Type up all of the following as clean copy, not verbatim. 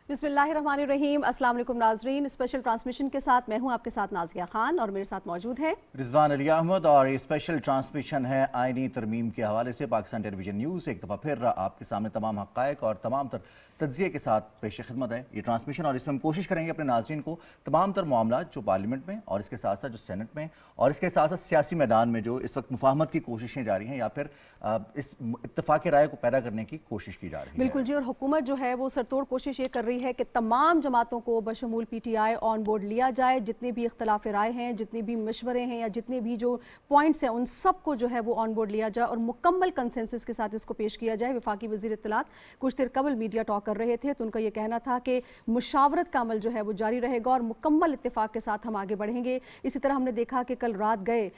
बिस्मिल्लाहिर्रहमानिर्रहीम। अस्सलाम वालेकुम नाजरीन। स्पेशल ट्रांसमिशन के साथ मैं हूं आपके साथ नाजिया खान और मेरे साथ मौजूद है रिजवान अली अहमद। और ये स्पेशल ट्रांसमिशन है आईनी तरमीम के हवाले से पाकिस्तान टेलीविजन न्यूज़ एक दफ़ा फिर आपके सामने तमाम हक़ाइक़ और तमाम तर तज्ज़िये के साथ पेश खिदमत है ये ट्रांसमिशन। और इसमें हम कोशिश करेंगे अपने नाज़रीन को तमाम तर मामला जो पार्लियामेंट में और इसके साथ साथ जो सेनेट में और इसके साथ साथ सियासी मैदान में जो इस वक्त मुफाहमत की कोशिशें जारी हैं या फिर इस इत्तफ़ाक़ राय को पैदा करने की कोशिश की जा रही है। बिल्कुल जी। और हुकूमत जो है वो सरतोड़ कोशिश ये कर रही है कि तमाम जमातों को बशमूल PTI ऑन बोर्ड लिया जाए। जितने भी इख्तलाफ राय हैं, जितने भी मशवरे हैं या जितने भी जो पॉइंट्स हैं, उन सबको जो है वो ऑन बोर्ड लिया जाए और मुकम्मल कंसेंसस के साथ इसको पेश किया जाए। वफाकी वज़ीर इत्तलात कुछ देर कबल मीडिया टॉक कर रहे थे तो उनका ये कहना था कि मुशावरत का अमल जो है वो जारी रहेगा और मुकम्मल इत्तेफाक के साथ हम आगे बढ़ेंगे। इसी तरह हमने देखा कि कल रात गए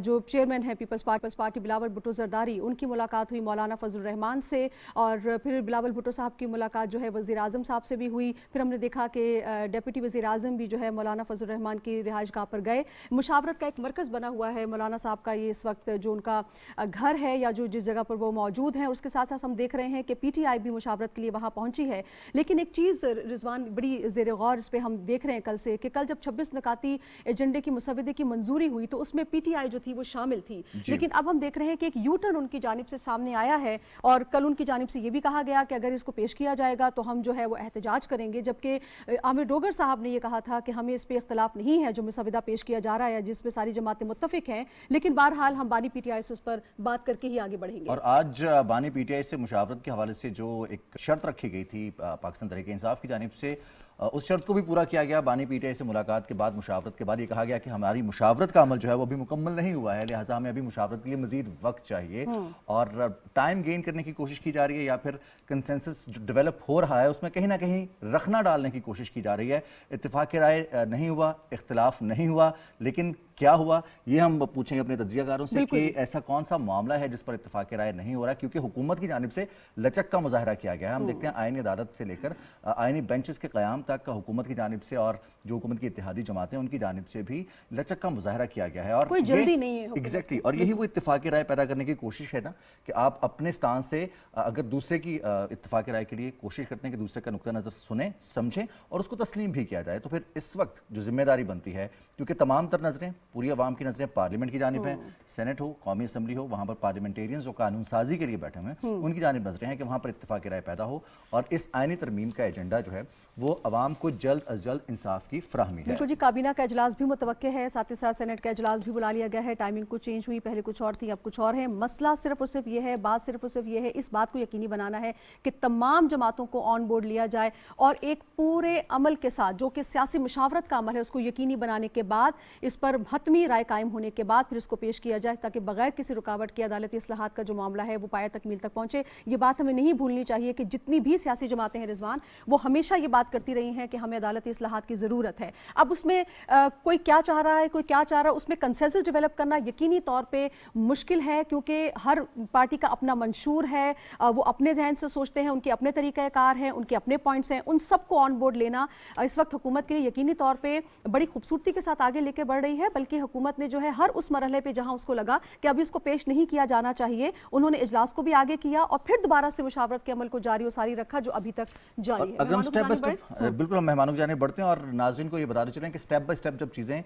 जो चेयरमैन हैं पीपल्स पार्टी बिलावल भुट्टो जरदारी, उनकी मुलाकात हुई मौलाना फजल रहमान से और फिर बिलावल भुट्टो साहब की मुलाकात जो है वज़ीर आज़म साहब से भी हुई। फिर हमने देखा कि डिप्टी वज़ीर आज़म भी जो है मौलाना फजल रहमान की रिहाइश गाह पर गए। मुशावरत का एक मरकज़ बना हुआ है मौलाना साहब का, ये इस वक्त जो उनका घर है या जो जिस जगह पर वो मौजूद हैं। उसके साथ साथ हम देख रहे हैं कि PTI भी मुशावरत के लिए वहाँ पहुँची है। लेकिन एक चीज़ रिजवान बड़ी ज़ेर गौर इस पर हम देख रहे हैं कल से कि कल जब 26 निकाती एजेंडे की मुसवदे की मंजूरी हुई तो उसमें PTI जो थी वो शामिल थी। लेकिन अब हम देख रहे हैं कि एक यू टर्न उनकी जानिब से सामने आया है और कल उनकी जानिब से ये भी कहा गया कि अगर इसको पेश किया जाएगा तो हम जो है वो एहतजाज करेंगे। जबकि आमिर डोगर साहब ने ये कहा था कि हमें इस पर इख्तलाफ नहीं है जो मुसवदा पेश किया जा रहा है जिस पे सारी जमातें मुत्तफिक हैं, लेकिन बहरहाल हम बानी PTI से उस पर बात करके ही आगे बढ़ेंगे। और आज बानी PTI से मुशावरत के हवाले से जो एक शर्त रखी गई थी पाकिस्तान तहरीक इंसाफ की जानिब से, उस शर्त को भी पूरा किया गया। बानी PTI से मुलाकात के बाद मुशावरत के बाद ये कहा गया कि हमारी मुशावरत का अमल जो है वो अभी मुकम्मल नहीं हुआ है, लिहाजा हमें अभी मुशावरत के लिए मजीद वक्त चाहिए और टाइम गेन करने की कोशिश की जा रही है या फिर कंसेंसस जो डेवलप हो रहा है उसमें कहीं ना कहीं रखना डालने की कोशिश की जा रही है। इत्तेफाक राय नहीं हुआ, इख्तलाफ नहीं हुआ, लेकिन क्या हुआ ये हम पूछेंगे अपने तज्जियाकारों से कि ऐसा कौन सा मामला है जिस पर इत्तेफाक राय नहीं हो रहा है, क्योंकि हुकूमत की जानिब से लचक का मुजाहरा किया गया है। हम देखते हैं आईनी अदालत से लेकर आईनी बेंचेस के क़याम तक हुकूमत की जानिब से और जो हुकूमत की इत्तेहादी जमातें उनकी जानिब से भी लचक का मुजाहरा किया गया है और कोई जल्दी नहीं है एग्जैक्टली। और यही वो इत्तेफाक राय पैदा करने की कोशिश है ना कि आप अपने स्थान से अगर दूसरे की इत्तेफाक राय के लिए कोशिश करते हैं कि दूसरे का नुक्ता नज़र सुने, समझें और उसको तस्लीम भी किया जाए, तो फिर इस वक्त जो जिम्मेदारी बनती है, क्योंकि तमाम तर नजरें, पूरी आवाम की नजरें पार्लियामेंट की जानिब है, सेनेट हो, कौमी असम्बली हो, वहाँ पर पार्लियामेंटेरियंस जो कानून साजी के लिए बैठे हुए हैं उनकी जानिब नजरें हैं कि वहाँ पर इत्तेफाक राय पैदा हो और इस आईनी तरमीम का एजेंडा जो है वो अवाम को जल्द अज जल्द इंसाफ की फ्राहमी है। बिल्कुल जी। काबीना का इजलास भी मुतवक्के है, साथ ही साथ सेनेट का इजलास भी बुला लिया गया है। टाइमिंग कुछ चेंज हुई, पहले कुछ और थी अब कुछ और है। मसला सिर्फ और सिर्फ ये है, बात सिर्फ और सिर्फ ये है, इस बात को यकीनी बनाना है कि तमाम जमातों को ऑन बोर्ड लिया जाए और एक पूरे अमल के साथ जो कि सियासी मुशावरत का अमल है उसको यकीनी बनाने के बाद इस पर हतमी राय कायम होने के बाद फिर इसको पेश किया जाए ताकि बगैर किसी रुकावट के अदालती इस्लाहात का जो मामला है वो पाया तकमील तक पहुंचे। ये बात हमें नहीं भूलनी चाहिए कि जितनी भी सियासी जमातें हैं रिजवान, वो हमेशा ये बात करती रही हैं कि हमें अदालती इस्लाहात की ज़रूरत है। अब उसमें कोई क्या चाह रहा है, कोई क्या चाह रहा है, उसमें कंसेंसस डेवलप करना यकीनी तौर पे मुश्किल है क्योंकि हर पार्टी का अपना मंशूर है, वो अपने जहन से सोचते हैं, उनके अपने तरीक़ाकार हैं, उनके अपने पॉइंट्स हैं। उन सबको ऑन बोर्ड लेना इस वक्त हुकूमत के लिए यकीनी तौर पर बड़ी खूबसूरती के साथ आगे लेकर बढ़ रही है। बल्कि हुकूमत ने जो है हर उस मरहले पे जहां उसको लगा कि अभी इसको पेश नहीं किया जाना चाहिए, उन्होंने इजलास को भी आगे किया और फिर दोबारा से मुशावरत के अमल को जारी और सारी रखा जो अभी तक जारी है। अगर हम स्टेप बाय स्टेप बिल्कुल मेहमानों की जानिब बढ़ते हैं और नाज़रीन को ये बताते चलें कि स्टेप बाय स्टेप जब चीज़ें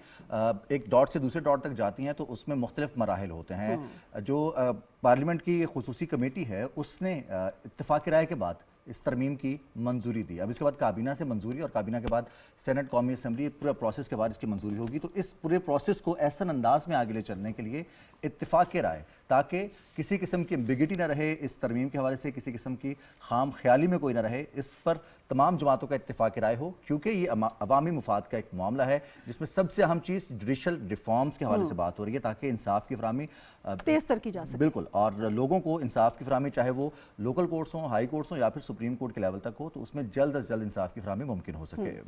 एक डॉट से दूसरे डॉट तक जाती हैं तो उसमें मुख्तलिफ मराहिल होते हैं। जो पार्लियामेंट की खुसूसी कमेटी है उसने इत्तेफाक राय के बाद इस तरमीम की मंजूरी दी। अब इसके बाद काबीना से मंजूरी और काबीना के बाद सेनेट, कौमी असम्बली, पूरा प्रोसेस के बाद इसकी मंजूरी होगी। तो इस पूरे प्रोसेस को ऐसा अंदाज में आगे ले चलने के लिए इत्तेफाक राय, ताकि किसी किस्म की एम्बिगिटी ना रहे इस तरमीम के हवाले से, किसी किस्म की खाम ख्याली में कोई ना रहे, इस पर तमाम जमातों का इत्तेफाक राय हो, क्योंकि ये अवामी मुफाद का एक मामला है जिसमें सबसे अहम चीज़ जुडिशल रिफॉर्म्स के हवाले से बात हो रही है ताकि इंसाफ की फराहमी तेज तर की जा सके। बिल्कुल, और लोगों को इंसाफ की फराहमी चाहे वो लोकल कोर्ट्स हों, हाई कोर्ट्स हों या फिर सुप्रीम कोर्ट के लेवल तक हो, तो उसमें जल्द अज जल्द इंसाफ की फराहमी मुमकिन हो सके।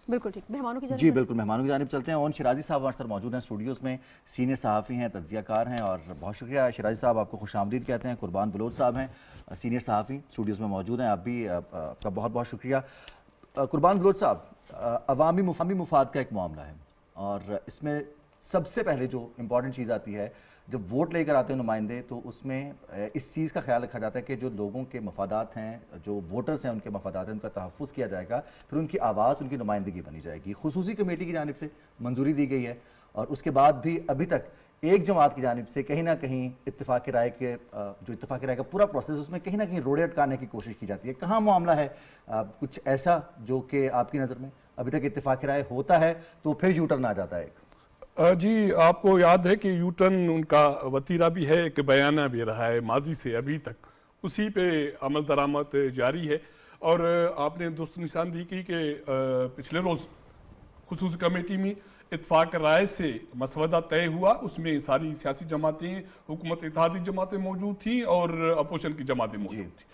बिल्कुल ठीक। मेहमानों की जानिब जी बिल्कुल, मेहमानों की जानिब चलते हैं। और शिराजी साहब हमारे साथ मौजूद हैं स्टूडियोज़ में, सीनियर सहाफ़ी हैं, तज्जियाकार हैं और बहुत शुक्रिया शिराजी साहब, आपको खुशामदीद कहते हैं। कुर्बान बलोच साहब हैं, सीनियर सहाफ़ी, स्टूडियोज़ में मौजूद हैं, आप भी आपका बहुत बहुत शुक्रिया। कुर्बान बलोच साहब, अवामी मुफाद का एक मामला है और इसमें सबसे पहले जो इम्पॉर्टेंट चीज़ आती है जब वोट लेकर आते हैं नुमाइंदे तो उसमें इस चीज़ का ख्याल रखा जाता है कि जो लोगों के मफादात हैं, जो वोटर्स हैं उनके मफादात हैं, उनका तहफ़्फ़ुज़ किया जाएगा, फिर उनकी आवाज़, उनकी नुमाइंदगी बनी जाएगी। खुसूसी कमेटी की जानिब से मंजूरी दी गई है और उसके बाद भी अभी तक एक जमात की जानिब से कहीं ना कहीं इत्तेफाक राय के जो इत्तेफाक राय का पूरा प्रोसेस उसमें कहीं ना कहीं रोड़े अटकाने की कोशिश की जाती है। कहाँ मामला है कुछ ऐसा जो कि आपकी नज़र में अभी तक इत्तेफाक राय होता है तो फिर यू टर्न आ जाता है? जी, आपको याद है कि यू टर्न उनका वतीरा भी है, एक बयाना भी रहा है माजी से अभी तक, उसी पे अमल दरामद जारी है। और आपने दुरुस्त निशानदेही की कि पिछले रोज़ खुसूसी कमेटी में इत्तेफाक राय से मसवदा तय हुआ, उसमें सारी सियासी जमातें, हुकूमत इत्तेहादी जमातें मौजूद थीं और अपोजिशन की जमातें मौजूद थीं।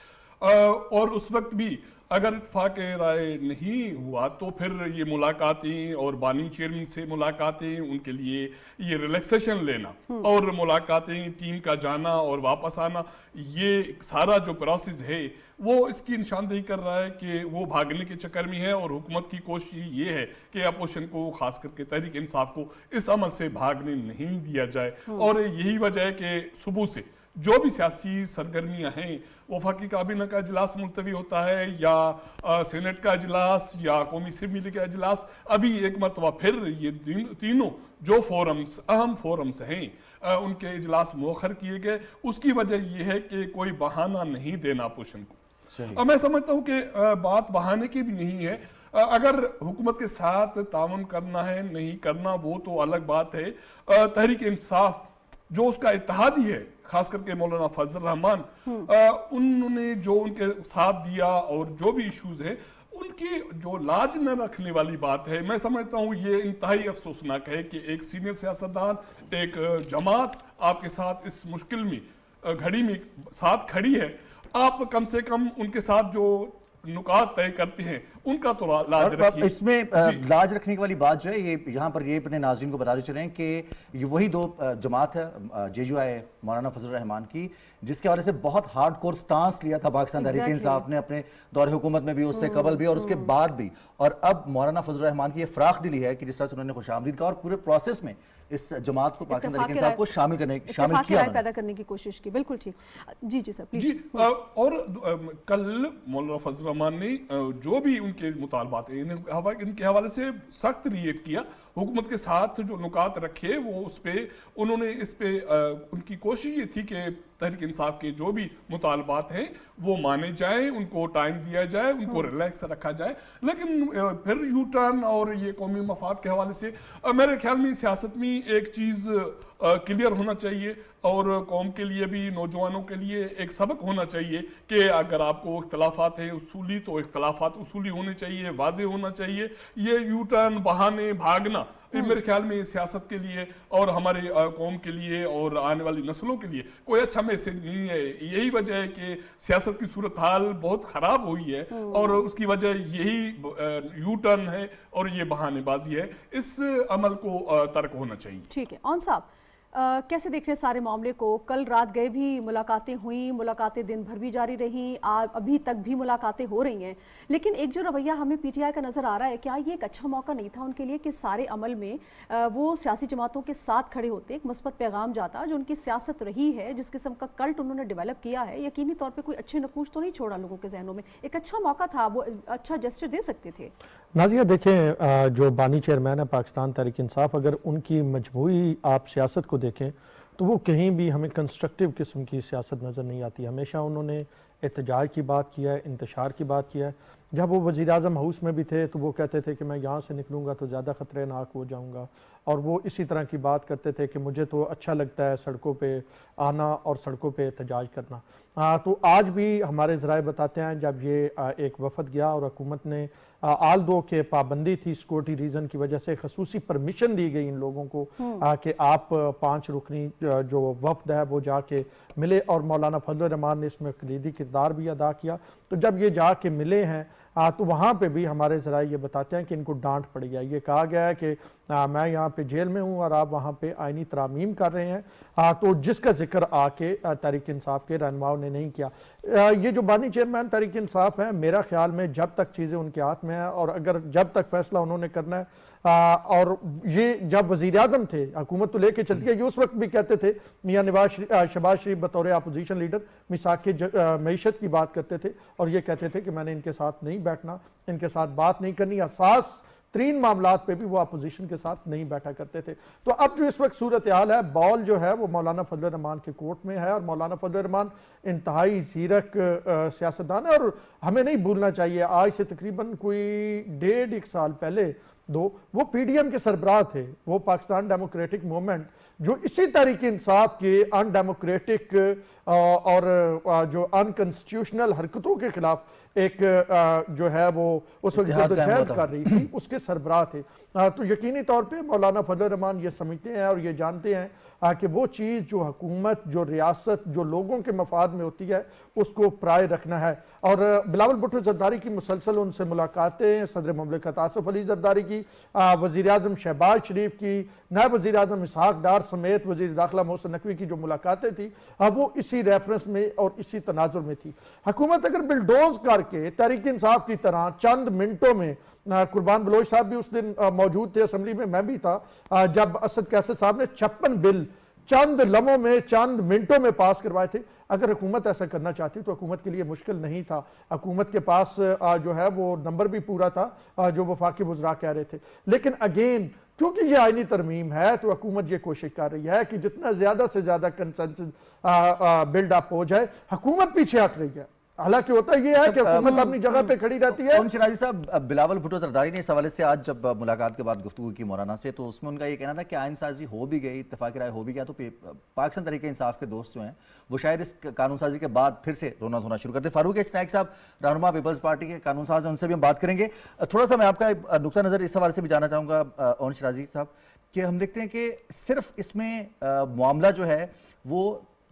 और उस वक्त भी अगर इत्तेफाक राय नहीं हुआ तो फिर ये मुलाकातें और बानी चेयरमैन से मुलाकातें, उनके लिए ये रिलैक्सेशन लेना और मुलाकातें, टीम का जाना और वापस आना, ये सारा जो प्रोसेस है वो इसकी निशानदेही कर रहा है कि वो भागने के चक्कर में है। और हुकूमत की कोशिश ये है कि अपोजिशन को, खास करके तहरीक इंसाफ को, इस अमल से भागने नहीं दिया जाए। और यही वजह है कि सुबह से जो भी सियासी सरगर्मियां हैं, वफाकी काबीना का इजलास मुलतवी होता है या सेनेट का इजलास या कौमी असम्बली का इजलास, अभी एक मरतबा फिर ये तीनों जो फोरम्स, अहम फोरम्स हैं, उनके इजलास मौखर किए गए। उसकी वजह यह है कि कोई बहाना नहीं देना अपोजिशन को। अब मैं समझता हूँ कि बात बहाने की भी नहीं है। अगर हुकूमत के साथ ताउन करना है, नहीं करना, वो तो अलग बात है। तहरीक इंसाफ जो उसका इत्तेहादी है, खास करके मौलाना फजल रहमान, उन्होंने जो उनके साथ दिया और जो भी इश्यूज है, उनकी जो लाज न रखने वाली बात है, मैं समझता हूँ ये इंतहाई अफसोसनाक है कि एक सीनियर सियासतदान, एक जमात आपके साथ इस मुश्किल में घड़ी में साथ खड़ी है, आप कम से कम उनके साथ जो नुकात तय करते हैं उनका तो लाज रखिए। इसमें लाज रखने वाली बात जो है, ये यहाँ पर ये अपने नाज़रीन को बताते चलें कि ये वही दो जमात है JUI मौलाना फजल रहमान की, जिसके हवाले से बहुत हार्ड कोर स्टांस लिया था पाकिस्तान तहरीक इंसाफ ने अपने दौर हुकूमत में भी, उससे कबल भी और उसके बाद भी। और अब मौलाना फजल रहमान की ये फराख दिली है कि जिस तरह से उन्होंने खुशामदीद कहा और पूरे प्रोसेस में इस जमात को, पाकिस्तान तहरीक इंसाफ को शामिल किया, पैदा करने की कोशिश की। बिल्कुल ठीक। जी जी सर, प्लीज। जी, और कल मौलाना फजल रहमान ने जो भी उनके मुतालबात हैं इनके हवाले से सख्त रिएक्ट किया, हुकूमत के साथ जो नुकात रखे वो उस पर उन्होंने, इस पे उनकी कोशिश ये थी कि तहरीक इंसाफ के जो भी मुतालबात हैं वो माने जाएं, उनको टाइम दिया जाए, उनको रिलैक्स रखा जाए। लेकिन फिर यू टर्न और ये कौमी मफाद के हवाले से मेरे ख्याल में सियासत में एक चीज़ क्लियर होना चाहिए और कौम के लिए भी, नौजवानों के लिए एक सबक होना चाहिए कि अगर आपको इख्तलाफात हैं उसूली, तो इख्तलाफात उसूली होने चाहिए, वाज़ेह होना चाहिए। ये यू टर्न, बहाने, भागना, मेरे ख्याल में सियासत के लिए और हमारे कौम के लिए और आने वाली नस्लों के लिए कोई अच्छा मैसेज नहीं है। यही वजह है कि सियासत की सूरत हाल बहुत ख़राब हुई है और उसकी वजह यही यू टर्न है और ये बहानेबाजी है। इस अमल को तर्क होना चाहिए। ठीक है। ऑन साहब, कैसे देख रहे हैं सारे मामले को? कल रात गए भी मुलाकातें हुई, मुलाकातें दिन भर भी जारी रहीं, अभी तक भी मुलाकातें हो रही हैं, लेकिन एक जो रवैया हमें PTI का नज़र आ रहा है, क्या ये एक अच्छा मौका नहीं था उनके लिए कि सारे अमल में वो सियासी जमातों के साथ खड़े होते, एक मुस्बत पैगाम जाता? जो उनकी सियासत रही है, जिस किस्म का कल्ट उन्होंने डेवलप किया है, यकीनी तौर पर कोई अच्छे नकूश तो नहीं छोड़ा लोगों के जहनों में। एक अच्छा मौका था, वो अच्छा जेस्चर दे सकते थे। नाज़िया देखें, जो बानी चेयरमैन है पाकिस्तान तहरीक इंसाफ, अगर उनकी मजमूई आप सियासत को देखें तो वो कहीं भी हमें कंस्ट्रक्टिव किस्म की सियासत नज़र नहीं आती। हमेशा उन्होंने एहतजाज की बात किया है, इंतशार की बात किया है। जब वो वज़ीर आज़म हाउस में भी थे तो वो कहते थे कि मैं यहाँ से निकलूँगा तो ज़्यादा ख़तरनाक हो जाऊँगा, और वो इसी तरह की बात करते थे कि मुझे तो अच्छा लगता है सड़कों पे आना और सड़कों पे एहतजाज करना। तो आज भी हमारे ज़राए बताते हैं, जब ये एक वफद गया और हुकूमत ने आल दो के पाबंदी थी सिक्योरिटी रीज़न की वजह से, खसूसी परमिशन दी गई इन लोगों को कि आप 5 रुकनी जो वफद है वो जाके मिले, और मौलाना फजल रहमान ने इसमें कलीदी किरदार भी अदा किया। तो जब ये जाके मिले हैं तो वहाँ पे भी हमारे ज़राए ये बताते हैं कि इनको डांट पड़ी है। ये कहा गया है कि मैं यहाँ पे जेल में हूँ और आप वहाँ पे आइनी तरामीम कर रहे हैं, तो जिसका जिक्र आके तहरीक इंसाफ के रहनुमाओं ने नहीं किया। ये जो बानी चेयरमैन तहरीक इंसाफ है, मेरा ख्याल में जब तक चीज़ें उनके हाथ में है और अगर जब तक फैसला उन्होंने करना है, और ये जब वज़ीर आज़म थे, हुकूमत तो लेके चलती है, ये उस वक्त भी कहते थे, मियाँ शहबाज शरीफ बतौर अपोजिशन लीडर मिसाक मईशत की बात करते थे और ये कहते थे कि मैंने इनके साथ नहीं बैठना, इनके साथ बात नहीं करनी, हसास तरीन मामलात पे भी वो अपोजिशन के साथ नहीं बैठा करते थे। तो अब जो इस वक्त सूरत हाल है, बॉल जो है वो मौलाना फजल रहमान के कोर्ट में है और मौलाना फजल रहमान इंतहाई ज़ीरक सियासतदान है। और हमें नहीं भूलना चाहिए, आज से तकरीबन कोई 1.5 साल पहले वो पीडीएम के सरबराह थे, वो पाकिस्तान डेमोक्रेटिक मूवमेंट जो इसी तहरीक इंसाफ के अनडेमोक्रेटिक और जो अनकॉन्स्टिट्यूशनल हरकतों के खिलाफ एक जो है वो उस वक्त जदोजहद कर रही थी, उसके सरबराह थे। तो यकीनी तौर पे मौलाना फजल रहमान ये समझते हैं और ये जानते हैं कि वो चीज़ जो हुकूमत, जो रियासत, जो लोगों के मफाद में होती है, उसको प्राय रखना है। और बिलावल भुट्टो जरदारी की मुसलसल उनसे मुलाकातें, सदर ममलिकत आसिफ अली जरदारी की, वज़ीर आज़म शहबाज शरीफ की, नायब वज़ीर आज़म इसहाक डार समेत वज़ीर दाखिला मोहसिन नकवी की जो मुलाकातें थी, वो इसी रेफरेंस में और इसी तनाजुर में थी। हुकूमत अगर बिलडोज करके तहरीक इंसाफ की तरह चंद मिनटों में, कुर्बान बलोच साहब भी उस दिन मौजूद थे असेंबली में, मैं भी था, जब असद कैसर साहब ने 56 बिल चंद लम्हों में, चंद मिनटों में पास करवाए थे। अगर हुकूमत ऐसा करना चाहती तो हुकूमत के लिए मुश्किल नहीं था। हुकूमत के पास जो है वो नंबर भी पूरा था जो वफाकी वज़रा कह रहे थे। लेकिन अगेन क्योंकि ये आईनी तरमीम है तो हुकूमत ये कोशिश कर रही है कि जितना ज्यादा से ज्यादा कंसेंसस बिल्डअप हो जाए। हुकूमत पीछे हट रही है, हालांकि होता यह है कि हुकूमत अपनी जगह पे खड़ी रहती है। शिराजी साहब, बिलावल भुट्टो जरदारी ने इस हवाले से आज जब मुलाकात के बाद गुफ्तगू की मौलाना से, तो उसमें उनका ये कहना था कि आइन साजी हो भी गई, इत्तेफाक राय हो भी गया, तो पाकिस्तान तहरीक इंसाफ के दोस्त जो हैं वो शायद इस कानून साजी के बाद फिर से रोना धोना शुरू करते। फारूक नाइक साहब, रहनुमा पीपल्स पार्टी के कानून साज हैं, उनसे भी हम बात करेंगे। थोड़ा सा मैं आपका नुक्ता नज़र इस हवाले से भी जानना चाहूँगा ओन शिराजी साहब, कि हम देखते हैं कि सिर्फ इसमें मामला जो है वो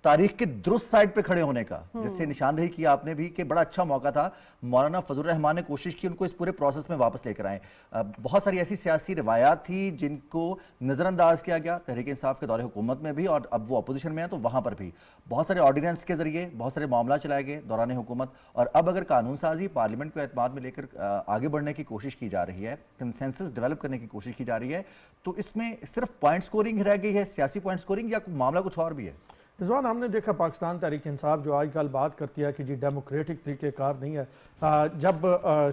तारीख के दुरुस्त साइड पे खड़े होने का, जिससे निशानदेही की आपने भी कि बड़ा अच्छा मौका था, मौलाना फजल रहमान ने कोशिश की उनको इस पूरे प्रोसेस में वापस लेकर आए। बहुत सारी ऐसी सियासी रिवायात थी जिनको नज़रअंदाज किया गया तहरीक इंसाफ के दौरे हुकूमत में भी, और अब वो अपोजिशन में है तो वहाँ पर भी बहुत सारे ऑर्डिनेंस के जरिए बहुत सारे मामला चलाए गए दौरान हुकूमत। और अब अगर कानून साजी पार्लियामेंट को एतमाद में लेकर आगे बढ़ने की कोशिश की जा रही है, कंसेंसस डेवलप करने की कोशिश की जा रही है, तो इसमें सिर्फ पॉइंट स्कोरिंग रह गई है, सियासी पॉइंट स्कोरिंग, या मामला कुछ और भी है? रिजवान, हमने देखा पाकिस्तान तहरीक इंसाफ जो आजकल बात करती है कि जी डेमोक्रेटिक तरीक़ेकार नहीं है, जब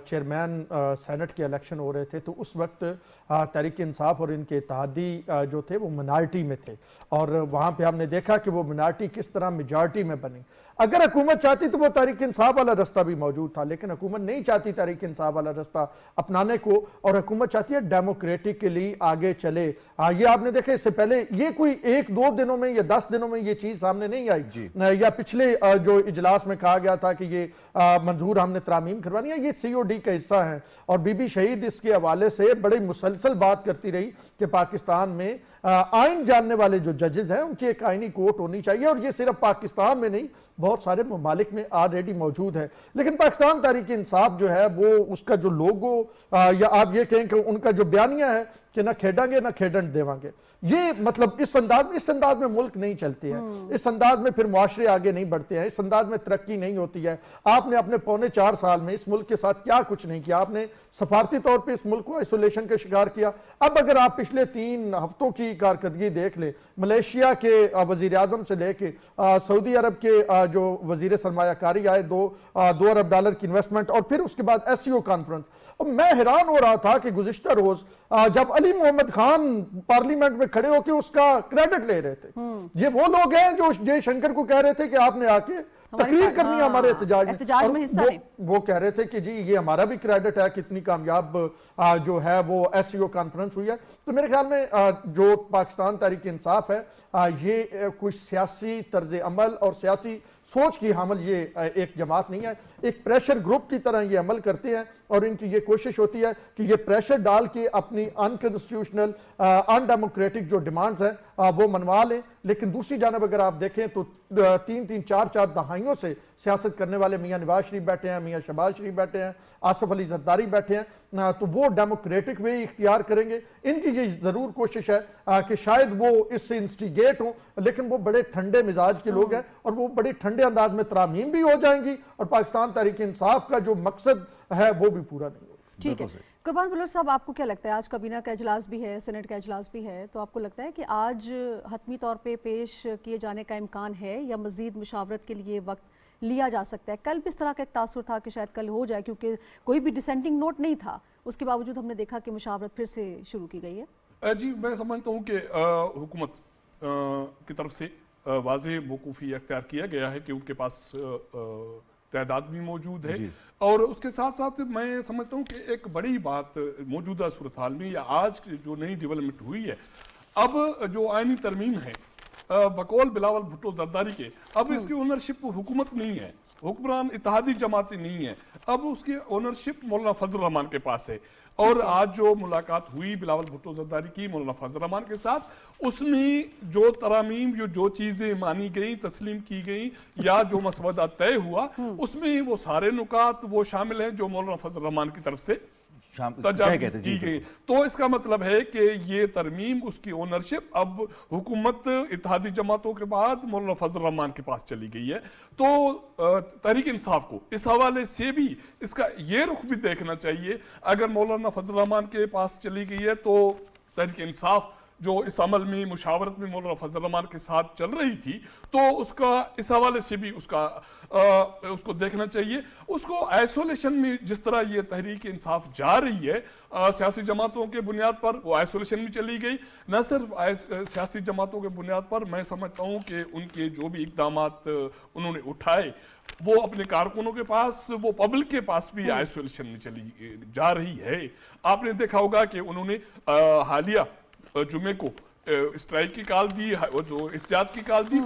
चेयरमैन सेनेट के इलेक्शन हो रहे थे तो उस वक्त तहरीक इंसाफ और इनके इत्तेहादी जो थे वो मिनार्टी में थे, और वहाँ पे हमने देखा कि वो मिनार्टी किस तरह मेजॉरिटी में बनी। अगर हुकूमत चाहती तो वो तहरीक इंसाफ वाला रास्ता भी मौजूद था, लेकिन हुकूमत नहीं चाहती तहरीक इंसाफ वाला रास्ता अपनाने को, और हुकूमत चाहती है डेमोक्रेटिक के लिए आगे चले। ये आपने देखा, इससे पहले ये कोई 1-2 दिनों में या 10 दिनों में ये चीज सामने नहीं आई, या पिछले जो इजलास में कहा गया था कि ये मंजूर हमने तरामीम करवानी है, ये COD का हिस्सा है। और बीबी शहीद इसके हवाले से बड़ी मुसलसल बात करती रही कि पाकिस्तान में आइन जानने वाले जो जजेस हैं उनकी एक आइनी कोर्ट होनी चाहिए, और ये सिर्फ पाकिस्तान में नहीं बहुत सारे ममालिक में ऑलरेडी मौजूद है। लेकिन पाकिस्तान तहरीक इंसाफ जो है वो उसका जो लोगो या आप ये कहें कि उनका जो बयानिया है कि ना खेडेंगे ना खेडन देवांगे, ये मतलब इस अंदाज में मुल्क नहीं चलती है, इस अंदाज में फिर मुआशरे आगे नहीं बढ़ते हैं, इस अंदाज में तरक्की नहीं होती है। आपने अपने 4.25 साल में इस मुल्क के साथ क्या कुछ नहीं किया, आपने सफारती तौर पे इस मुल्क को आइसोलेशन का शिकार किया। अब अगर आप पिछले 3 हफ्तों की कारकर्दगी देख ले, मलेशिया के वजीर आजम से लेके सऊदी अरब के जो वजीर सरमायाकारी आए, $2 अरब की इन्वेस्टमेंट, और फिर उसके बाद SCO कॉन्फ्रेंस। और मैं हैरान हो रहा था कि गुज़िश्ता रोज जब अली मोहम्मद खान पार्लियामेंट में खड़े होकर उसका क्रेडिट ले रहे थे, ये वो लोग हैं जो जयशंकर को कह रहे थे कि आपने आके तकरीर करनी है हमारे एहतजाज में हिस्सा लें। वो कह रहे थे कि जी ये हमारा भी क्रेडिट है, कितनी कामयाब जो है वो SCO कॉन्फ्रेंस हुई है। तो मेरे ख्याल में जो पाकिस्तान तहरीक इंसाफ है, ये कोई सियासी तर्ज अमल और सियासी सोच की हामिल ये एक जमात नहीं है, एक प्रेशर ग्रुप की तरह ये अमल करते हैं, और इनकी ये कोशिश होती है कि ये प्रेशर डाल के अपनी अनकॉन्स्टिट्यूशनल अनडेमोक्रेटिक जो डिमांड्स हैं वो मनवा लें। लेकिन दूसरी जानब अगर आप देखें तो 3-3, 4-4 दहाइयों से सियासत करने वाले मियां नवाज शरीफ बैठे हैं, मियां शहबाज शरीफ बैठे हैं, आसिफ अली जरदारी बैठे हैं, तो वो डेमोक्रेटिक वे इख्तियार करेंगे। इनकी ये जरूर कोशिश है कि शायद वो इससे इंस्टिगेट हो, लेकिन वो बड़े ठंडे मिजाज के लोग हैं और वो बड़े ठंडे अंदाज में तरामीम भी हो जाएंगी और पाकिस्तान तहरीक इंसाफ का जो मकसद है वो भी पूरा नहीं होगा। ठीक है। कुर्बान बलोच साहब, आपको क्या लगता है, आज काबीना का इजलास भी है, सेनेट का इजलास भी है, तो आपको लगता है कि आज हतमी तौर पे पेश किए जाने का इम्कान है या मजीद मुशावरत के लिए वक्त लिया जा सकता है? कल भी इस तरह का एक तासुर था कि शायद कल हो जाए, क्योंकि कोई भी डिसेंटिंग नोट नहीं था, उसके बावजूद हमने देखा कि मुशावरत फिर से शुरू की गई है। जी, मैं समझता हूँ कि हुकूमत की तरफ से वाज़ेह मौकूफ़ी अख्तियार किया गया है कि उनके पास तादाद भी मौजूद है, और उसके साथ साथ मैं समझता हूँ कि एक बड़ी बात मौजूदा सूरत हाल में या आज जो नई डेवलपमेंट हुई है, अब जो आइनी तरमीम है बकौल बिलावल भुट्टो जरदारी के, अब इसकी ओनरशिप हुकूमत नहीं है, हुक्मरान इत्तेहादी जमात नहीं है, अब उसकी ओनरशिप मौलाना फजल रहमान के पास है। और आज जो मुलाकात हुई बिलावल भुट्टो जरदारी की मौलाना फजल रहमान के साथ, उसमें जो तरामीम जो चीज़ें मानी गई, तस्लीम की गई या जो मसवदा तय हुआ, उसमें वो सारे नुकात वो शामिल हैं जो मौलाना फजल रहमान की तरफ से तजावीज़ की गई। तो इसका मतलब है कि ये तरमीम, उसकी ओनरशिप अब हुकूमत इत्तेहादी जमातों के बाद मौलाना फजल रहमान के पास चली गई है। तो तहरीक इंसाफ को इस हवाले से भी इसका ये रुख भी देखना चाहिए, अगर मौलाना फजल रहमान के पास चली गई है तो तहरीक इंसाफ जो इस अमल में मुशावरत में मौलाना फजल रहमान के साथ चल रही थी, तो उसका इस हवाले से भी उसको देखना चाहिए। उसको आइसोलेशन में जिस तरह ये तहरीक इंसाफ जा रही है सियासी जमातों के बुनियाद पर, वो आइसोलेशन में चली गई। न सिर्फ सियासी जमातों के बुनियाद पर, मैं समझता हूँ कि उनके जो भी इक़दामात उन्होंने उठाए वो अपने कारकुनों के पास, वो पब्लिक के पास भी आइसोलेशन में चली जा रही है। आपने देखा होगा कि उन्होंने हालिया जुमे को स्ट्राइक की कॉल दी, जो एहतिजाज की कॉल दी,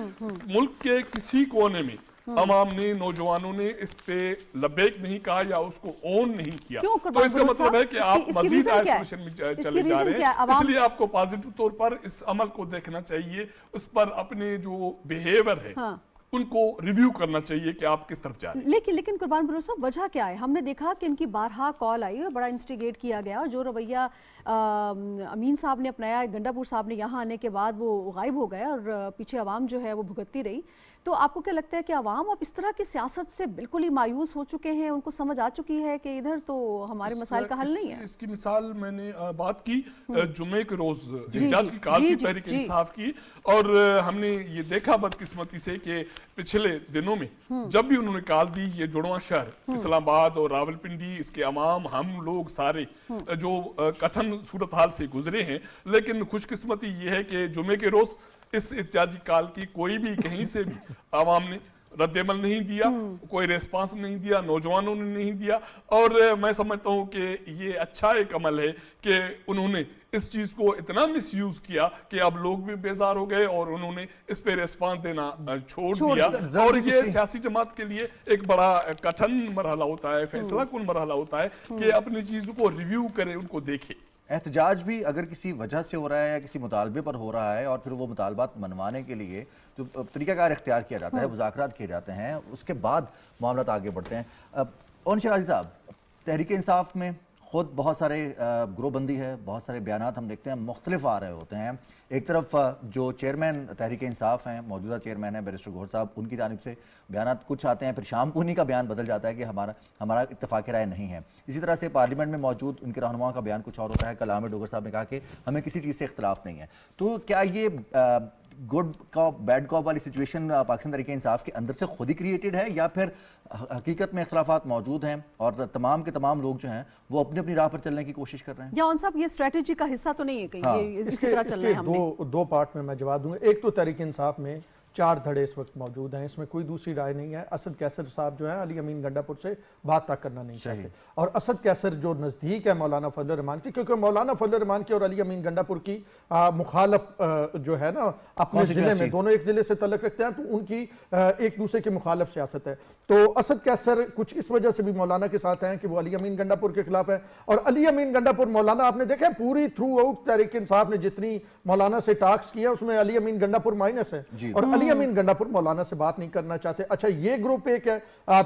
मुल्क के किसी कोने में अवाम ने, नौजवानों ने इस पे लबैक नहीं कहा या उसको ओन नहीं किया। तो इसका मतलब है कि आप मजीद आइसोलेशन में चले जा रहे हैं। इसलिए आपको पॉजिटिव तौर पर इस अमल को देखना चाहिए, उस पर अपने जो बिहेवियर है उनको रिव्यू करना चाहिए कि आप किस तरफ जा रहे हैं। लेकिन कुर्बान बलोच साहब, वजह क्या है? हमने देखा कि इनकी बारहा कॉल आई और बड़ा इंस्टिगेट किया गया, और जो रवैया अमीन साहब ने अपनाया, गंडापुर साहब ने यहाँ आने के बाद वो गायब हो गया और पीछे आवाम जो है वो भुगतती रही। तो आपको क्या लगता है कि आवाम अब इस तरह की सियासत से बिल्कुल ही मायूस हो चुके हैं, उनको समझ आ चुकी है कि इधर तो हमारे मसाइल का हल नहीं है? इसकी मिसाल मैंने बात की जुमे के रोज एहतिजाज की कॉल की, तहरीक इंसाफ की, और हमने ये देखा बदकिस्मती से कि पिछले दिनों में जब भी उन्होंने कॉल दी, ये जुड़वा शहर इस्लामाबाद और रावलपिंडी, इसके अवाम, हम लोग सारे जो कठिन सूरत हाल से गुजरे हैं, लेकिन खुशकिस्मती ये है कि जुमे के रोज इस एहतिजाजी काल की कोई भी कहीं से भी आवाम ने रद्दमल नहीं दिया, कोई रेस्पॉन्स नहीं दिया, नौजवानों ने नहीं दिया। और मैं समझता हूँ कि ये अच्छा एक अमल है कि उन्होंने इस चीज़ को इतना मिसयूज किया कि अब लोग भी बेजार हो गए और उन्होंने इस पे रेस्पॉन्स देना छोड़ दिया। और ये सियासी जमात के लिए एक बड़ा कठिन मरहला होता है, फैसला कुन मरहला होता है कि अपनी चीज़ों को रिव्यू करे, उनको देखे। एहतजाज भी अगर किसी वजह से हो रहा है या किसी मुतालबे पर हो रहा है और फिर वो मुतालबात मनवाने के लिए जो तरीक़ाकार इख्तियार किया जाता है, मुज़ाकरात किए जाते हैं, उसके बाद मामला आगे बढ़ते हैं। और शराजी साहब, तहरीक इंसाफ में ख़ुद बहुत सारे ग्रोहबंदी है, बहुत सारे बयानात हम देखते हैं मुख्तलिफ आ रहे होते हैं। एक तरफ जो चेयरमैन तहरीक इंसाफ हैं, मौजूदा चेयरमैन है बैरिस्टर गौहर साहब, उनकी जानिब से बयानात कुछ आते हैं, फिर शाम को उन्हीं का बयान बदल जाता है कि हमारा इत्तफाक़ राय नहीं है। इसी तरह से पार्लियामेंट में मौजूद उनके रहनुमाओं का बयान कुछ और होता है। कल आमिर डोगर साहब ने कहा कि हमें किसी चीज़ से इख्तलाफ नहीं है। तो क्या ये गुड कॉप बैड कॉप वाली सिचुएशन पाकिस्तान तहरीक इंसाफ के अंदर से खुद ही क्रिएटेड है, या फिर हकीकत में इख्तलाफात मौजूद हैं और तमाम के तमाम लोग जो हैं वो अपनी अपनी राह पर चलने की कोशिश कर रहे हैं? या साहब, ये स्ट्रेटजी का हिस्सा तो नहीं है कहीं? ये इसी तरह चलना है हमने? दो पार्ट में मैं जवाब दूंगा। एक तो तहरीक इंसाफ में 4 धड़े इस वक्त मौजूद हैं, इसमें कोई दूसरी राय नहीं है। असद कैसर साहब जो हैं अली अमीन गंडापुर से बात तक करना नहीं चाहते, और असद कैसर जो नज़दीक है मौलाना फजल रहमान की, क्योंकि मौलाना फजल रहमान की और अली अमीन गंडापुर की मुखालफ जो है ना अपने ज़िले में, दोनों एक ज़िले से तल्लुक़ रखते हैं, तो उनकी एक दूसरे के मुखालफ सियासत है। तो असद कैसर कुछ इस वजह से भी मौलाना के साथ हैं कि वो अली अमीन गंडापुर के खिलाफ है, और अली अमीन गंडापुर मौलाना आपने देखा पूरी थ्रू आउट तहरीक इंसाफ ने जितनी मौलाना से टास्क किया उसमें अली अमीन गंडापुर माइनस है, और अली अमीन गंडापुर मौलाना से बात नहीं करना चाहते। अच्छा, ये ग्रुप एक है,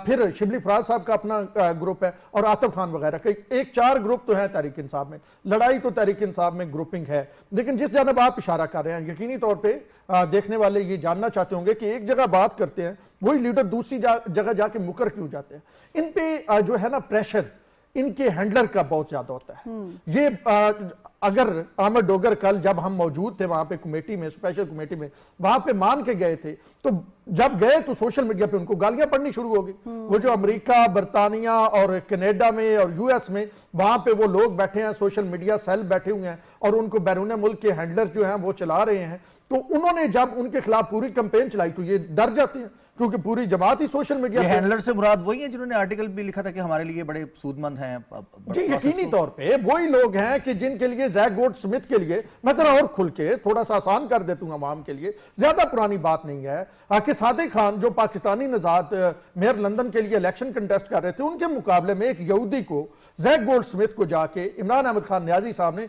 फिर शिबली फराज साहब का अपना ग्रुप है, और आतिफ खान वगैरह का एक 4 ग्रुप तो है तहरीक इंसाफ में। लड़ाई तो तहरीक इंसाफ में ग्रुपिंग है, लेकिन जिस जानब आप इशारा कर रहे हैं यकीनी तौर पे देखने वाले ये जानना चाहते होंगे कि एक जगह बात करते हैं वही लीडर दूसरी जगह जाके मुकर क्यों जाते हैं। इन पे जो है ना प्रेशर इनके हैंडलर का बहुत ज्यादा होता है। ये अगर अहमद डोगर कल जब हम मौजूद थे वहां पे कमेटी में, स्पेशल कमेटी में, वहां पे मान के गए थे, तो जब गए तो सोशल मीडिया पे उनको गालियां पड़नी शुरू हो गई। वो जो अमेरिका, बर्तानिया और कनाडा में और यूएस में वहां पे वो लोग बैठे हैं, सोशल मीडिया सेल बैठे हुए हैं, और उनको बैरून मुल्क के हैंडलर जो हैं वो चला रहे हैं। तो उन्होंने जब उनके खिलाफ पूरी कैंपेन चलाई तो ये डर जाते हैं, क्योंकि पूरी जमात ही सोशल मीडिया ये हैंडलर से मुराद वही है जिन्होंने आर्टिकल भी लिखा था कि हमारे लिए बड़े सूदमंद हैं। जी, यकीनी तौर पे वही लोग हैं कि जिनके लिए जैक गोल्ड स्मिथ के लिए मैं जरा और खुल के थोड़ा सा आसान कर देता हूं आवाम के लिए, ज्यादा पुरानी बात नहीं है कि सादिक खान जो पाकिस्तानी नजात मेयर लंदन के लिए इलेक्शन कंटेस्ट कर रहे थे, उनके मुकाबले में एक यहूदी को, जैक गोल्ड स्मिथ को जाके इमरान अहमद खान नियाजी साहब ने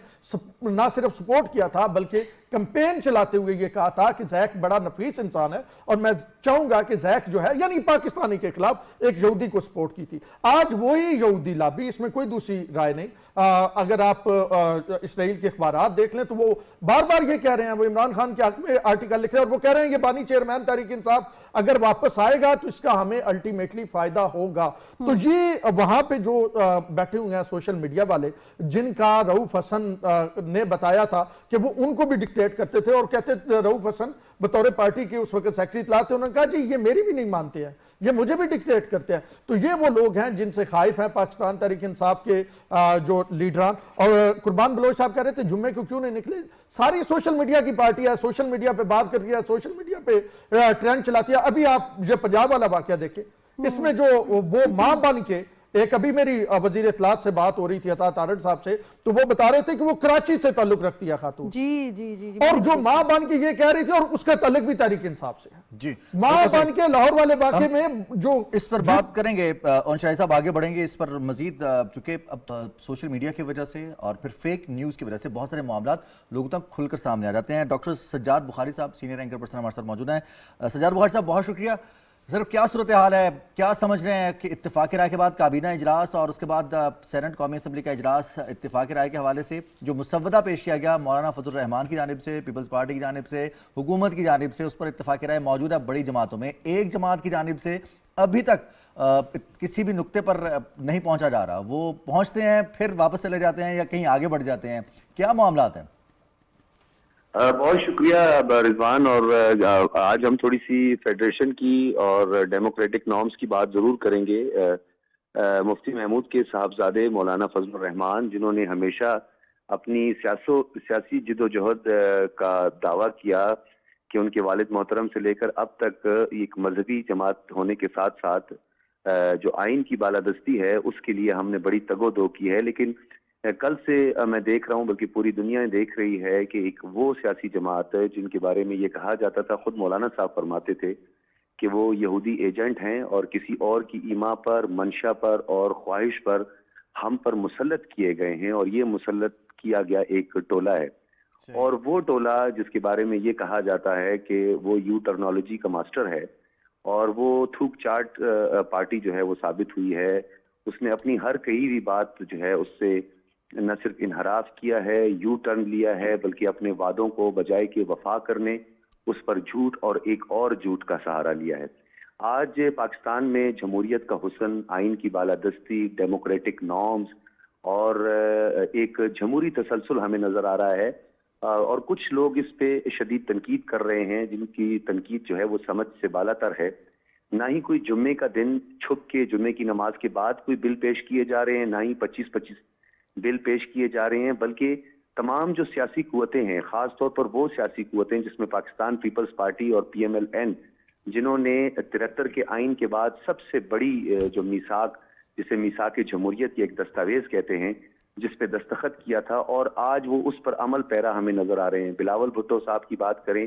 ना सिर्फ सपोर्ट किया था बल्कि कैंपेन चलाते हुए ये कहा था कि जैक बड़ा नफीस इंसान है और मैं चाहूंगा कि जैक जो है यानी पाकिस्तानी के खिलाफ एक यहूदी को सपोर्ट की थी। आज वही यहूदी लाबी, इसमें कोई दूसरी राय नहीं, अगर आप इसराइल के अखबारात देख लें तो वो बार बार ये कह रहे हैं, वो इमरान खान के हक में आर्टिकल लिख रहे हैं और वो कह रहे हैं ये बानी चेयरमैन तहरीक इंसाफ अगर वापस आएगा तो इसका हमें अल्टीमेटली फायदा होगा। तो ये वहां पे जो बैठे हुए हैं सोशल मीडिया वाले, जिनका रऊफ हसन ने बताया था कि वो उनको भी डिक्टेट करते थे और कहते रऊफ हसन बतौर पार्टी के उस वक्त सेक्रेटरी इत्तलात थे, उन्होंने कहा जी ये मेरी भी नहीं मानते हैं, ये मुझे भी डिक्टेट करते हैं। तो ये वो लोग हैं जिनसे खाइफ हैं पाकिस्तान तहरीक इंसाफ के जो लीडरान। और कुर्बान बलोच साहब कह रहे थे जुम्मे को क्यों नहीं निकले, सारी सोशल मीडिया की पार्टी है, सोशल मीडिया पे बात करती है, सोशल मीडिया पे ट्रेंड चलाती है। अभी आप ये पंजाब वाला वाकया देखें, इसमें जो वो मां बन के, एक अभी मेरी वजीर इत्तलात से बात हो रही थी अता तारड़ साहब से, तो वो बता रहे थे कि वो कराची से ताल्लुक रखती है खातून, जी जी जी, जी और जो मां बन के ये कह रही थी और उसका ताल्लुक भी तहरीक इंसाफ से है जी। मां बन के लाहौर वाले वाकये में जो इस पर बात करेंगे और शाहिद साहब आगे बढ़ेंगे इस पर मजीद, चूंकि अब सोशल मीडिया की वजह से और फिर फेक न्यूज की वजह से बहुत सारे मामला लोगों तक खुलकर सामने आ जाते हैं। डॉक्टर सज्जाद बुखारी साहब सीनियर एंकर पर्सन हमारे साथ मौजूद हैं। सज्जाद बुखारी साहब बहुत शुक्रिया। सर क्या सूरत हाल है, क्या समझ रहे हैं कि इत्तेफाक राय के बाद काबीना इजलास और उसके बाद सेनेट कौमी असम्बली का इजलास, इत्तेफाक राय के हवाले से जो मुसव्वदा पेश किया गया मौलाना फजल रहमान की जानिब से, पीपल्स पार्टी की जानिब से, हुकूमत की जानिब से, उस पर इत्तेफाक राय मौजूद है बड़ी जमातों में। एक जमात की जानिब से अभी तक किसी भी नुक्ते पर नहीं पहुंचा जा रहा, वो पहुंचते हैं फिर वापस चले जाते हैं या कहीं आगे बढ़ जाते हैं, क्या मामलात हैं? बहुत शुक्रिया रिजवान। और आज हम थोड़ी सी फेडरेशन की और डेमोक्रेटिक नॉर्म्स की बात जरूर करेंगे। मुफ्ती महमूद के साहबजादे मौलाना फजल रहमान, जिन्होंने हमेशा अपनी सियासी जिदोजहद का दावा किया कि उनके वालिद मोहतरम से लेकर अब तक एक मजहबी जमात होने के साथ साथ जो आइन की बालादस्ती है उसके लिए हमने बड़ी तगोदो की है, लेकिन कल से मैं देख रहा हूं, बल्कि पूरी दुनिया देख रही है कि एक वो सियासी जमात है जिनके बारे में ये कहा जाता था, खुद मौलाना साहब फरमाते थे कि वो यहूदी एजेंट हैं और किसी और की ईमा पर, मंशा पर और ख्वाहिश पर हम पर मुसल्लत किए गए हैं, और ये मुसल्लत किया गया एक टोला है। और वो टोला जिसके बारे में ये कहा जाता है कि वो यू टर्नोलॉजी का मास्टर है और वो थूक चाट पार्टी जो है वो साबित हुई है। उसने अपनी हर कही हुई बात जो है उससे न सिर्फ इनहराफ किया है, यू टर्न लिया है, बल्कि अपने वादों को बजाय के वफा करने उस पर झूठ और एक और झूठ का सहारा लिया है। आज पाकिस्तान में जमहूरियत का हुस्न, आइन की बालादस्ती, डेमोक्रेटिक नॉर्म्स और एक जमहूरी तसलसल हमें नजर आ रहा है, और कुछ लोग इस पे शदीद तनकीद कर रहे हैं जिनकी तनकीद जो है वो समझ से बालातर है। ना ही कोई जुम्मे का दिन छुप के जुम्मे की नमाज के बाद कोई बिल पेश किए जा रहे हैं, ना ही 25-25 बिल पेश किए जा रहे हैं, बल्कि तमाम जो सियासी कुव्वतें हैं, खास तौर पर वो सियासी कुव्वतें जिसमें पाकिस्तान पीपल्स पार्टी और PMLN, जिन्होंने 73 के आइन के बाद सबसे बड़ी जो मीसाक, जिसे मीसाक जमहूरियत की एक दस्तावेज कहते हैं, जिस पे दस्तखत किया था, और आज वो उस पर अमल पैरा हमें नजर आ रहे हैं। बिलावल भुट्टो साहब की बात करें,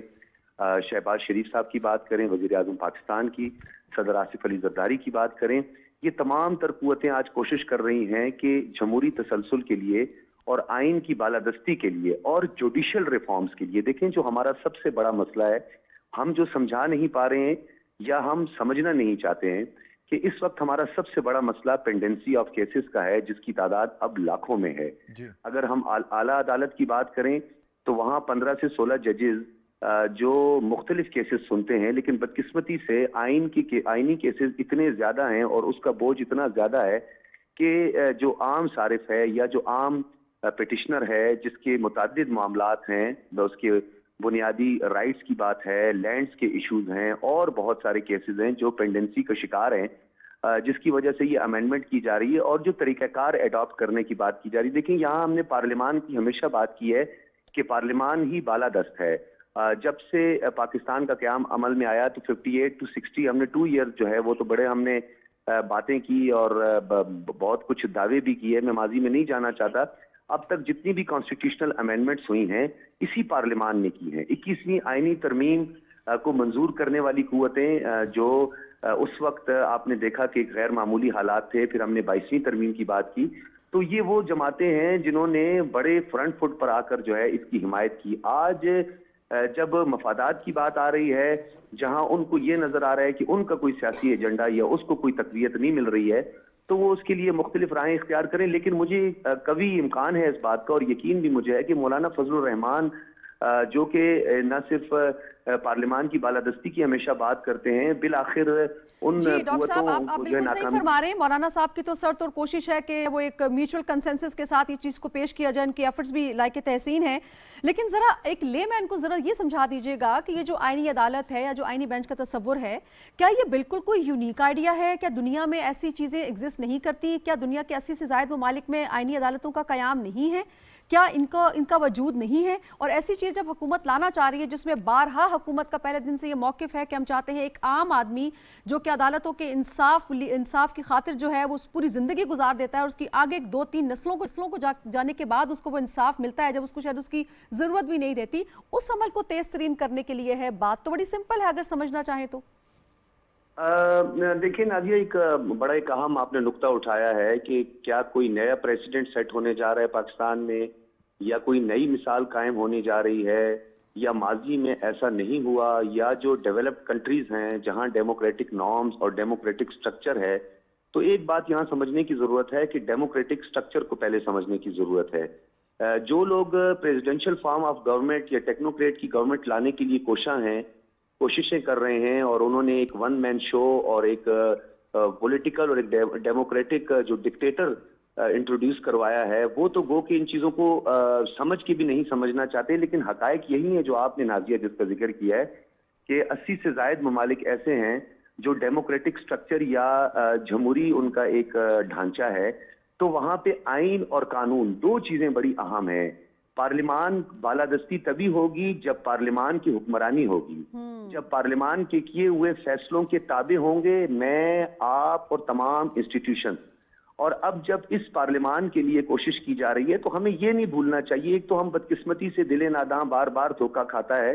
शहबाज शरीफ साहब की बात करें, वजीर आजम पाकिस्तान की सदर आसिफ अली जरदारी की बात करें, ये तमाम तर कुव्वतें आज कोशिश कर रही हैं कि जमहूरी तसलसल के लिए और आइन की बालादस्ती के लिए और जुडिशल रिफॉर्म्स के लिए, देखें जो हमारा सबसे बड़ा मसला है, हम जो समझा नहीं पा रहे हैं या हम समझना नहीं चाहते हैं कि इस वक्त हमारा सबसे बड़ा मसला पेंडेंसी ऑफ केसेस का है, जिसकी तादाद अब लाखों में है। अगर हम आला अदालत की बात करें तो वहाँ 15 से 16 जजेस जो मुख्तलिफ केसेस सुनते हैं, लेकिन बदकिस्मती से आइनी केसेस इतने ज्यादा हैं और उसका बोझ इतना ज्यादा है कि जो आम सारिफ है या जो आम पिटिशनर है, जिसके मुताद्दिद मामलात हैं, उसके बुनियादी राइट्स की बात है, लैंड्स के इश्यूज हैं और बहुत सारे केसेस हैं जो पेंडेंसी का शिकार हैं, जिसकी वजह से ये अमेंडमेंट की जा रही है और जो तरीक़ाकार एडॉप्ट करने की बात की जा रही है। देखिए, यहाँ हमने पार्लियामान की हमेशा बात की है कि पार्लियामान ही बालादस्त है। जब से पाकिस्तान का क़याम अमल में आया तो 58 to 60 हमने 2 ईयर जो है वो तो बड़े हमने बातें की और बहुत कुछ दावे भी किए। मैं माजी में नहीं जाना चाहता। अब तक जितनी भी कॉन्स्टिट्यूशनल अमेंडमेंट्स हुई हैं इसी पार्लियामान ने की हैं। 21वीं आईनी तरमीम को मंजूर करने वाली कुव्वतें जो उस वक्त आपने देखा कि गैर मामूली हालात थे, फिर हमने 22वीं तरमीम की बात की, तो ये वो जमातें हैं जिन्होंने बड़े फ्रंट फुट पर आकर जो है इसकी हिमायत की। आज जब मफादात की बात आ रही है, जहां उनको ये नजर आ रहा है कि उनका कोई सियासी एजेंडा या उसको कोई तकवीत नहीं मिल रही है, तो वो उसके लिए मुख्तलिफ राहें इख्तियार करें। लेकिन मुझे कभी इम्कान है इस बात का और यकीन भी मुझे है कि मौलाना फजलुर रहमान जो कि न सिर्फ पार्लियामान की बालादस्ती की हमेशा बात करते हैं, बिल आखिर उन जी डॉक्टर साहब, आप बिल्कुल सही फरमा रहे हैं। मौलाना साहब की तो सरतोड़ कोशिश है कि वो एक म्यूचुअल कंसेंसस के साथ ये चीज़ को पेश किया जाए, उनकी एफर्ट्स भी लायक तहसीन है। लेकिन ज़रा एक लेमैन को ज़रा ये समझा दीजिएगा कि ये जो आईनी अदालत है या जो आईनी बेंच का तस्वुर है, क्या ये बिल्कुल कोई यूनिक आइडिया है? क्या दुनिया में ऐसी चीज़ें एग्जिस्ट नहीं करती? क्या दुनिया के 80 से ज़ायद ममालिक में आईनी अदालतों का क़याम नहीं है? क्या इनका वजूद नहीं है? और ऐसी चीज़ जब हुकूमत लाना चाह रही है जिसमें बारहा हुकूमत का पहले दिन से ये मौक़िफ़ है कि हम चाहते हैं एक आम आदमी जो कि अदालतों के इंसाफ की खातिर जो है वो पूरी ज़िंदगी गुजार देता है और उसकी आगे 2-3 नस्लों को जाने के बाद उसको वो इंसाफ मिलता है, जब उसको शायद उसकी ज़रूरत भी नहीं रहती, उस अमल को तेज़ तरीन करने के लिए है। बात तो बड़ी सिंपल है अगर समझना चाहें तो। देखिए नादिया, एक बड़ा एक अहम आपने नुक्ता उठाया है कि क्या कोई नया प्रेसिडेंट सेट होने जा रहा है पाकिस्तान में, या कोई नई मिसाल कायम होने जा रही है, या माजी में ऐसा नहीं हुआ, या जो डेवलप्ड कंट्रीज हैं जहां डेमोक्रेटिक नॉर्म्स और डेमोक्रेटिक स्ट्रक्चर है। तो एक बात यहाँ समझने की जरूरत है कि डेमोक्रेटिक स्ट्रक्चर को पहले समझने की जरूरत है। जो लोग प्रेसिडेंशियल फॉर्म ऑफ गवर्नमेंट या टेक्नोक्रेट की गवर्नमेंट लाने के लिए कोशिशें कर रहे हैं और उन्होंने एक वन मैन शो और एक पॉलिटिकल और एक डेमोक्रेटिक जो डिक्टेटर इंट्रोड्यूस करवाया है, वो तो गो कि इन चीज़ों को समझ के भी नहीं समझना चाहते। लेकिन हकायक यही है जो आपने नाजिया जिसका जिक्र किया है कि 80 से ज़ायद ममालिक ऐसे हैं जो डेमोक्रेटिक स्ट्रक्चर या जमहूरी उनका एक ढांचा है, तो वहाँ पे आइन और कानून दो चीज़ें बड़ी अहम हैं। पार्लियामान बालादस्ती तभी होगी जब पार्लियामान की हुक्मरानी होगी, जब पार्लियामान के किए हुए फैसलों के ताबे होंगे मैं, आप और तमाम इंस्टीट्यूशन। और अब जब इस पार्लियामान के लिए कोशिश की जा रही है तो हमें ये नहीं भूलना चाहिए, एक तो हम बदकिस्मती से दिले नादां बार बार धोखा खाता है,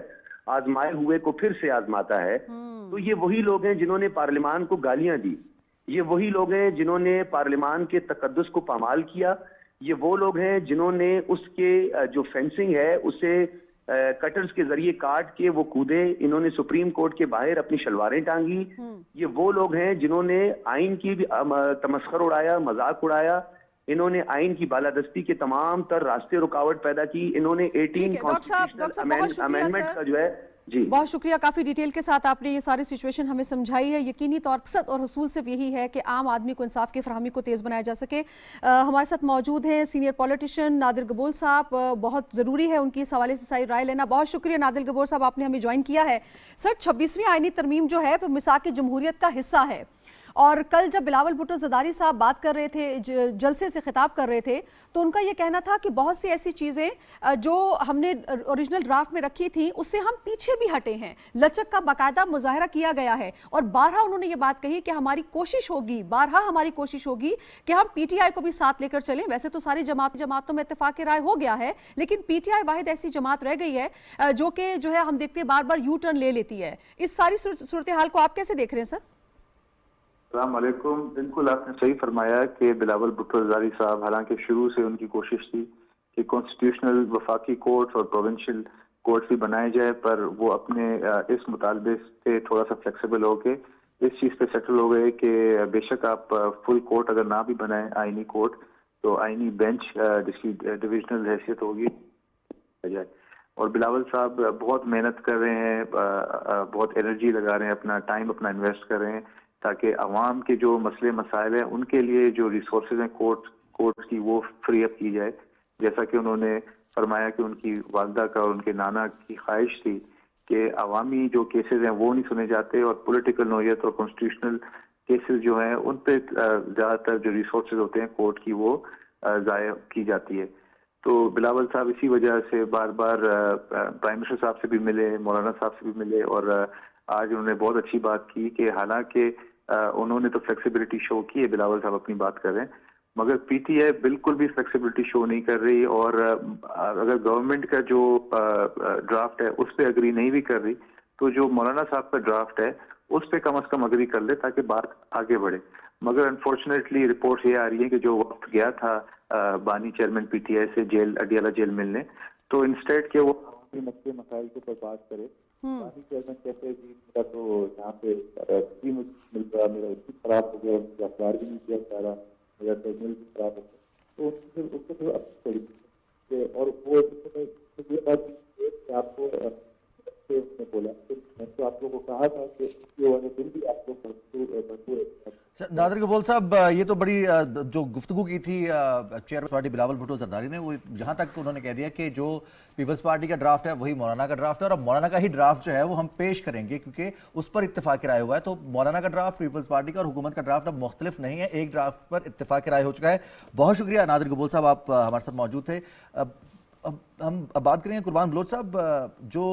आजमाए हुए को फिर से आजमाता है। तो ये वही लोग हैं जिन्होंने पार्लियामान को गालियां दी, ये वही लोग हैं जिन्होंने पार्लियामान के तकद्दुस को पामाल किया, ये वो लोग हैं जिन्होंने उसके जो फेंसिंग है उसे कटर्स के जरिए काट के वो कूदे, इन्होंने सुप्रीम कोर्ट के बाहर अपनी शलवारें टांगी। ये वो लोग हैं जिन्होंने आइन की भी तमस्खर उड़ाया, मजाक उड़ाया, इन्होंने आइन की बालादस्ती के तमाम तर रास्ते रुकावट पैदा की, इन्होंने 18 कॉन्स्टिट्यूशनल अमेंडमेंट का जो है। जी बहुत शुक्रिया, काफ़ी डिटेल के साथ आपने ये सारी सिचुएशन हमें समझाई है। यकीनी तौर मकसद और हसूल सिर्फ यही है कि आम आदमी को इंसाफ की फरहमी को तेज़ बनाया जा सके। हमारे साथ मौजूद हैं सीनियर पॉलिटिशियन नादिर गबोल साहब, बहुत ज़रूरी है उनकी इस हवाले से सारी राय लेना। बहुत शुक्रिया नादिर गबोल साहब, आपने हमें ज्वाइन किया है। सर, 26वीं आईनी तरमीम जो है वो मिसाक जमहूरियत का हिस्सा है और कल जब बिलावल भुट्टो जरदारी साहब बात कर रहे थे, जलसे से खिताब कर रहे थे, तो उनका ये कहना था कि बहुत सी ऐसी चीज़ें जो हमने ओरिजिनल ड्राफ्ट में रखी थी उससे हम पीछे भी हटे हैं। लचक का बाकायदा मुजाहरा किया गया है और बारहा उन्होंने ये बात कही कि हमारी कोशिश होगी, बारहा हमारी कोशिश होगी कि हम पीटीआई को भी साथ लेकर चलें। वैसे तो सारी जमातों में इत्तेफाक राय हो गया है, लेकिन पीटीआई वाहिद ऐसी जमात रह गई है जो कि जो है हम देखते हैं बार बार यू टर्न ले लेती है। इस सारी सूरत हाल को आप कैसे देख रहे हैं सर? अस्सलाम वालेकुम। बिल्कुल आपने सही फरमाया कि बिलावल भुट्टो जरदारी साहब, हालांकि शुरू से उनकी कोशिश थी कि कॉन्स्टिट्यूशनल वफाकी कोर्ट्स और प्रोविंशियल कोर्ट्स भी बनाए जाए, पर वो अपने इस मुतालबे से थोड़ा सा फ्लेक्सिबल होके इस चीज़ पे सेटल हो गए कि बेशक आप फुल कोर्ट अगर ना भी बनाए आईनी कोर्ट, तो आईनी बेंच जिसकी डिविजनल हैसियत होगी जाए। और बिलावल साहब बहुत मेहनत कर रहे हैं, बहुत एनर्जी लगा रहे हैं, अपना टाइम अपना इन्वेस्ट कर रहे हैं ताकि अवाम के जो मसले मसाइल हैं उनके लिए जो रिसोर्सेज हैं कोर्ट की वो फ्री अप की जाए। जैसा कि उन्होंने फरमाया कि उनकी वालदा का और उनके नाना की ख्वाहिश थी कि अवामी जो केसेस हैं वो नहीं सुने जाते और पॉलिटिकल नोयत और कॉन्स्टिट्यूशनल केसेस जो हैं उन पे ज़्यादातर जो रिसोर्सेज होते हैं कोर्ट की वो ज़ाया की जाती है। तो बिलावल साहब इसी वजह से बार बार प्राइम मिनिस्टर साहब से भी मिले, मौलाना साहब से भी मिले और आज उन्होंने बहुत अच्छी बात की कि हालांकि उन्होंने तो फ्लेक्सिबिलिटी शो की है, बिलावल साहब अपनी बात कर रहे हैं, मगर पीटीआई बिल्कुल भी फ्लेक्सिबिलिटी शो नहीं कर रही और अगर गवर्नमेंट का जो ड्राफ्ट है उस पर अग्री नहीं भी कर रही तो जो मौलाना साहब का ड्राफ्ट है उस पर कम अज कम अग्री कर ले ताकि बात आगे बढ़े। मगर अनफॉर्चुनेटली रिपोर्ट ये आ रही है कि जो वक्त गया था बानी चेयरमैन पीटीआई से जेल अडियाला जेल मिलने, तो इंस्टेड के वो मसले मसाइल के ऊपर बात करे। बानी चेयरमैन कहते हैं जी मेरा तो यहाँ पे मिल रहा, मेरा उसकी खराब हो गया, मुझे अखबार भी नहीं किया जा रहा, मेरा तो मिल भी खराब हो गया, तो उसको थोड़ा अच्छी और वो ये बात आपको उसने बोला तो आप लोगों को कहा था कि दिन भी आप लोग नादिर कबूल साहब, ये तो बड़ी जो गुफ्तगू की थी चेयरमैन पार्टी बिलावल भुट्टो जरदारी ने, वो जहाँ तक उन्होंने कह दिया कि जो पीपल्स पार्टी का ड्राफ्ट है वही मौलाना का ड्राफ्ट है और अब मौलाना का ही ड्राफ्ट जो है वो हम पेश करेंगे क्योंकि उस पर इत्तेफाक राय हुआ है। तो मौलाना का ड्राफ्ट, पीपल्स पार्टी का और हुकूमत का ड्राफ्ट अब मुख्तलिफ नहीं है, एक ड्राफ्ट पर इत्तेफाक राय हो चुका है। बहुत शुक्रिया नादिर कबूल साहब, आप हमारे साथ मौजूद थे। अब हम बात करेंगे कुर्बान बलोच साहब, जो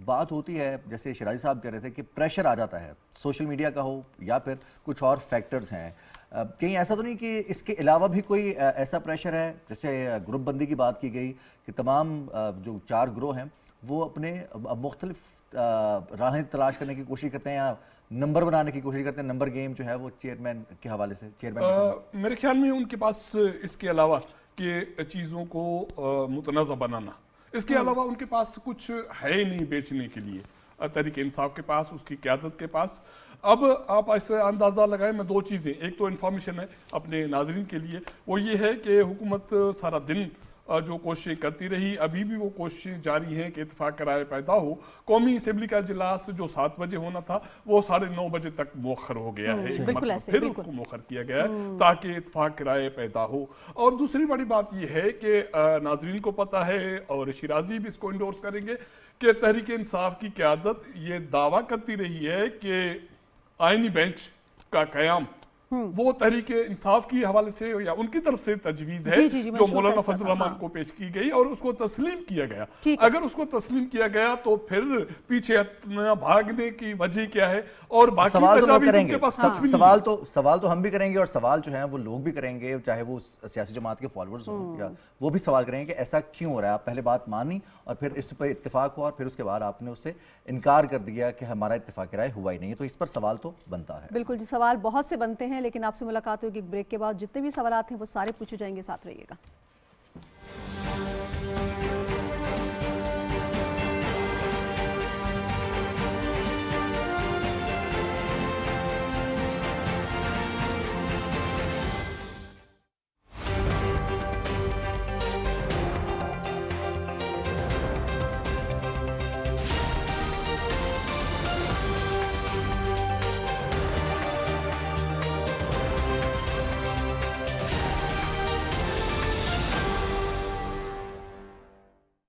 बात होती है जैसे शिराजी साहब कह रहे थे कि प्रेशर आ जाता है, सोशल मीडिया का हो या फिर कुछ और फैक्टर्स हैं, कहीं ऐसा तो नहीं कि इसके अलावा भी कोई ऐसा प्रेशर है? जैसे ग्रुप बंदी की बात की गई कि तमाम जो 4 ग्रोह हैं वो अपने मुख्तलिफ राहें तलाश करने की कोशिश करते हैं या नंबर बनाने की कोशिश करते हैं, नंबर गेम जो है वो चेयरमैन के हवाले से मेरे ख्याल में उनके पास इसके अलावा कि चीज़ों को मुतनाज़ा बनाना, इसके अलावा उनके पास कुछ है ही नहीं बेचने के लिए। तहरीक इंसाफ के पास, उसकी क़यादत के पास, अब आप ऐसे अंदाज़ा लगाएं, मैं 2 चीज़ें, एक तो इन्फॉर्मेशन है अपने नाजरीन के लिए, वो ये है कि हुकूमत सारा दिन जो कोशिशें करती रही, अभी भी वो कोशिशें जारी हैं कि इत्तेफाक राय पैदा हो। कौमी असम्बली का इजलास जो 7 बजे होना था वो 9:30 बजे तक मौखर हो गया है, मतलब फिर उसको मौखर किया गया है ताकि इत्तेफाक राय पैदा हो। और दूसरी बड़ी बात यह है कि नाजरीन को पता है और शिराजी भी इसको इंडोर्स करेंगे कि तहरीक इंसाफ की क़यादत ये दावा करती रही है कि आईनी बेंच का क़याम वो तहरीक इंसाफ की हवाले से या उनकी तरफ से तजवीज़ है जो मौलाना फजल रहमान को पेश की गई और उसको तस्लीम किया गया। अगर उसको तस्लीम किया गया तो फिर पीछे भागने की वजह क्या है? और बाकी सवाल तो लोग करेंगे, सवाल तो हम भी करेंगे और सवाल जो है वो लोग भी करेंगे, चाहे वो सियासी जमात के फॉलोअर्स हों या वो भी सवाल करेंगे कि ऐसा क्यों हो रहा है। आप पहले बात मानी और फिर इस पर इत्तेफाक हुआ और फिर उसके बाद आपने उससे इनकार कर दिया कि हमारा इत्तेफाक राय हुआ ही नहीं है, तो इस पर सवाल तो बनता है। बिल्कुल जी, सवाल बहुत से बनते हैं, लेकिन आपसे मुलाकात होगी एक ब्रेक के बाद। जितने भी सवाल हैं वो सारे पूछे जाएंगे, साथ रहिएगा।